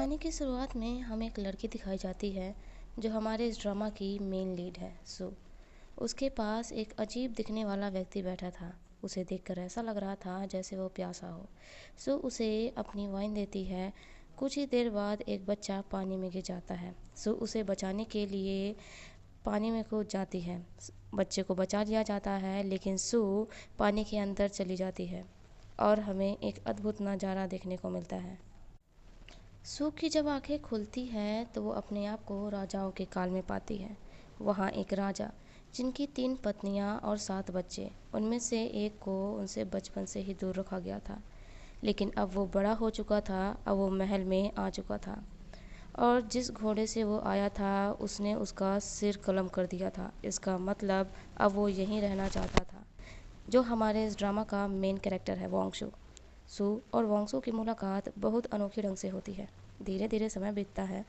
कहानी की शुरुआत में हमें एक लड़की दिखाई जाती है जो हमारे इस ड्रामा की मेन लीड है सू। उसके पास एक अजीब दिखने वाला व्यक्ति बैठा था। उसे देखकर ऐसा लग रहा था जैसे वो प्यासा हो। सू उसे अपनी वाइन देती है। कुछ ही देर बाद एक बच्चा पानी में गिर जाता है। सू उसे बचाने के लिए पानी में कूद जाती है। बच्चे को बचा लिया जाता है लेकिन सू पानी के अंदर चली जाती है और हमें एक अद्भुत नज़ारा देखने को मिलता है। सू की जब आंखें खुलती हैं तो वो अपने आप को राजाओं के काल में पाती है। वहाँ एक राजा जिनकी 3 पत्नियाँ और 7 बच्चे, उनमें से एक को उनसे बचपन से ही दूर रखा गया था। लेकिन अब वो बड़ा हो चुका था। अब वो महल में आ चुका था और जिस घोड़े से वो आया था उसने उसका सिर कलम कर दिया था। इसका मतलब अब वो यहीं रहना चाहता था। जो हमारे इस ड्रामा का मेन कैरेक्टर है वोंगशू। सू और वोंगसू की मुलाकात बहुत अनोखे ढंग से होती है। धीरे धीरे समय बीतता है।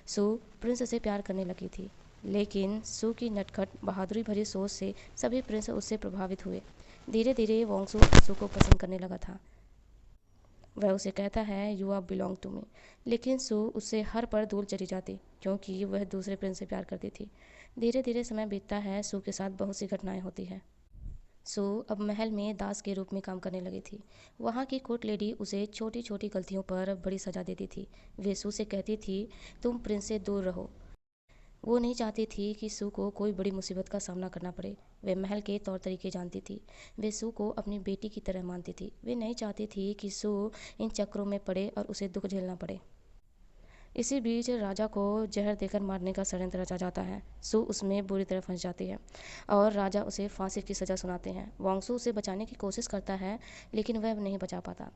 सू प्रिंस से प्यार करने लगी थी लेकिन सू की नटखट बहादुरी भरी सोच से सभी प्रिंस उससे प्रभावित हुए। धीरे धीरे वोंगसू सू को पसंद करने लगा था। वह उसे कहता है you are belong to me, लेकिन सू उससे हर पल दूर चली जाती क्योंकि वह दूसरे प्रिंस से प्यार करती थी। धीरे धीरे समय बीतता है। सू के साथ बहुत सी घटनाएं होती हैं। सू अब महल में दास के रूप में काम करने लगी थी। वहाँ की कोर्ट लेडी उसे छोटी छोटी गलतियों पर बड़ी सजा देती थी। वे सू से कहती थी तुम प्रिंस से दूर रहो। वो नहीं चाहती थी कि सू को कोई बड़ी मुसीबत का सामना करना पड़े। वे महल के तौर तरीके जानती थी। वे सू को अपनी बेटी की तरह मानती थी। वे नहीं चाहती थी कि सू इन चक्रों में पड़े और उसे दुख झेलना पड़े। इसी बीच राजा को जहर देकर मारने का षड्यंत्र रचा जाता है। सू उसमें बुरी तरह फंस जाती है और राजा उसे फांसी की सज़ा सुनाते हैं। वोंगसू उसे बचाने की कोशिश करता है लेकिन वह नहीं बचा पाता।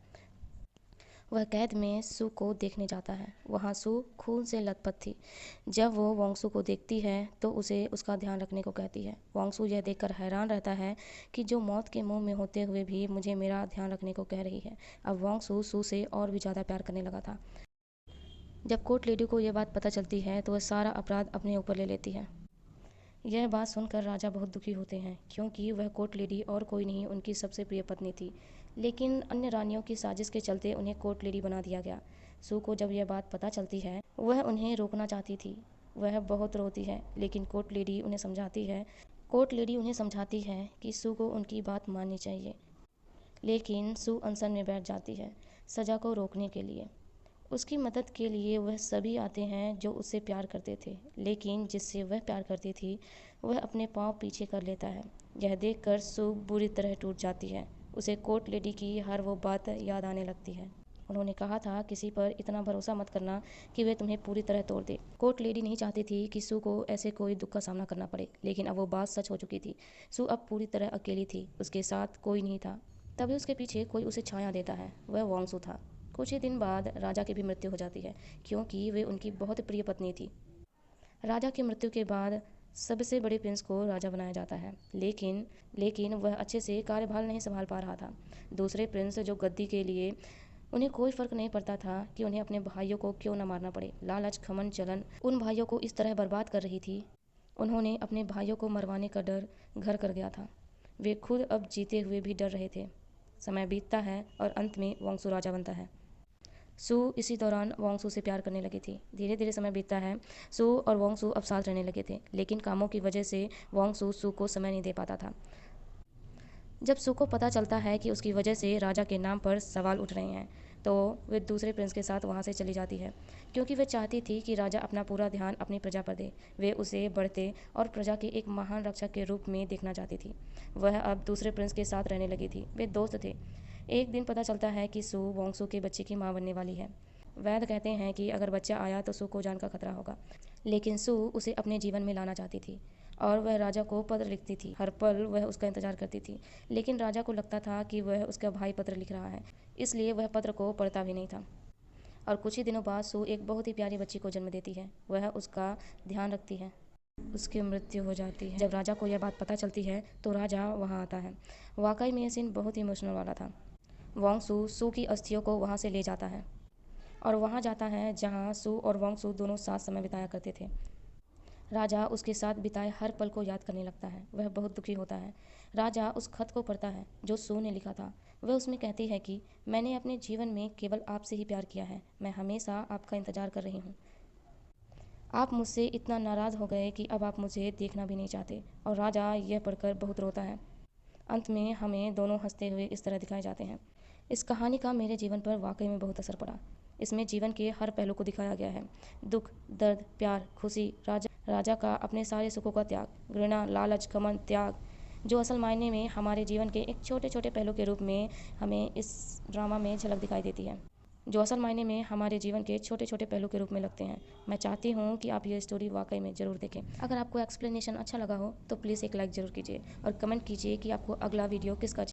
वह कैद में सू को देखने जाता है। वहाँ सू खून से लथपथ थी। जब वो वोंगसू को देखती है तो उसे उसका ध्यान रखने को कहती है। वोंगसू यह देखकर हैरान रहता है कि जो मौत के मुंह में होते हुए भी मुझे मेरा ध्यान रखने को कह रही है। अब वोंगसू सू से और भी ज़्यादा प्यार करने लगा था। जब कोर्ट लेडी को यह बात पता चलती है तो वह सारा अपराध अपने ऊपर ले लेती है। यह बात सुनकर राजा बहुत दुखी होते हैं क्योंकि वह कोर्ट लेडी और कोई नहीं उनकी सबसे प्रिय पत्नी थी। लेकिन अन्य रानियों की साजिश के चलते उन्हें कोर्ट लेडी बना दिया गया। सू को जब यह बात पता चलती है वह उन्हें रोकना चाहती थी। वह बहुत रोती है लेकिन कोर्ट लेडी उन्हें समझाती है कि सू को उनकी बात माननी चाहिए। लेकिन सू अनशन में बैठ जाती है सज़ा को रोकने के लिए। उसकी मदद के लिए वह सभी आते हैं जो उससे प्यार करते थे, लेकिन जिससे वह प्यार करती थी वह अपने पाँव पीछे कर लेता है। यह देखकर सू बुरी तरह टूट जाती है। उसे कोर्ट लेडी की हर वो बात याद आने लगती है। उन्होंने कहा था किसी पर इतना भरोसा मत करना कि वे तुम्हें पूरी तरह तोड़ दे। कोर्ट लेडी नहीं चाहती थी कि सू को ऐसे कोई दुख का सामना करना पड़े, लेकिन अब वो बात सच हो चुकी थी। सू अब पूरी तरह अकेली थी। उसके साथ कोई नहीं था। तभी उसके पीछे कोई उसे छाया देता है। वह वोंगसू था। कुछ ही दिन बाद राजा की भी मृत्यु हो जाती है क्योंकि वे उनकी बहुत प्रिय पत्नी थी। राजा की मृत्यु के बाद सबसे बड़े प्रिंस को राजा बनाया जाता है लेकिन वह अच्छे से कार्यभार नहीं संभाल पा रहा था। दूसरे प्रिंस जो गद्दी के लिए उन्हें कोई फर्क नहीं पड़ता था कि उन्हें अपने भाइयों को क्यों न मारना पड़े। लालच घमंड जलन उन भाइयों को इस तरह बर्बाद कर रही थी। उन्होंने अपने भाइयों को मरवाने का डर घर कर गया था। वे खुद अब जीते हुए भी डर रहे थे। समय बीतता है और अंत में वोंगसू राजा बनता है। सू इसी दौरान वोंगसू से प्यार करने लगी थी। धीरे धीरे समय बीतता है। सू और वोंगसू अब साथ रहने लगे थे लेकिन कामों की वजह से वोंगसू सू को समय नहीं दे पाता था। जब सू को पता चलता है कि उसकी वजह से राजा के नाम पर सवाल उठ रहे हैं तो वे दूसरे प्रिंस के साथ वहाँ से चली जाती है क्योंकि वे चाहती थी कि राजा अपना पूरा ध्यान अपनी प्रजा पर दे। वे उसे बढ़ते और प्रजा के एक महान रक्षक के रूप में देखना चाहती थी। वह अब दूसरे प्रिंस के साथ रहने लगी थी। वे दोस्त थे। एक दिन पता चलता है कि सू वोंगसू के बच्चे की माँ बनने वाली है। वैद्य कहते हैं कि अगर बच्चा आया तो सू को जान का खतरा होगा, लेकिन सू उसे अपने जीवन में लाना चाहती थी और वह राजा को पत्र लिखती थी। हर पल वह उसका इंतजार करती थी, लेकिन राजा को लगता था कि वह उसका भाई पत्र लिख रहा है, इसलिए वह पत्र को पढ़ता भी नहीं था। और कुछ ही दिनों बाद सू एक बहुत ही प्यारी बच्ची को जन्म देती है। वह उसका ध्यान रखती है। उसकी मृत्यु हो जाती है। जब राजा को यह बात पता चलती है तो राजा वहाँ आता है। वाकई में यह सीन बहुत ही इमोशनल वाला था। वोंगसू सू की अस्थियों को वहाँ से ले जाता है और वहाँ जाता है जहाँ सू और वोंगसू दोनों साथ समय बिताया करते थे। राजा उसके साथ बिताए हर पल को याद करने लगता है। वह बहुत दुखी होता है। राजा उस खत को पढ़ता है जो सू ने लिखा था। वह उसमें कहती है कि मैंने अपने जीवन में केवल आपसे ही प्यार किया है, मैं हमेशा आपका इंतज़ार कर रही हूँ। आप मुझसे इतना नाराज़ हो गए कि अब आप मुझे देखना भी नहीं चाहते। और राजा यह पढ़कर बहुत रोता है। अंत में हमें दोनों हंसते हुए इस तरह दिखाए जाते हैं। इस कहानी का मेरे जीवन पर वाकई में बहुत असर पड़ा। इसमें जीवन के हर पहलू को दिखाया गया है। दुख, दर्द, प्यार, खुशी, राजा का अपने सारे सुखों का त्याग, घृणा, लालच, घमंड, त्याग, जो असल मायने में हमारे जीवन के एक छोटे छोटे पहलू के रूप में हमें इस ड्रामा में झलक दिखाई देती है, जो असल मायने में हमारे जीवन के छोटे छोटे पहलू के रूप में लगते हैं। मैं चाहती हूँ कि आप ये स्टोरी वाकई में ज़रूर देखें। अगर आपको एक्सप्लेनेशन अच्छा लगा हो तो प्लीज़ एक लाइक ज़रूर कीजिए और कमेंट कीजिए कि आपको अगला वीडियो किसका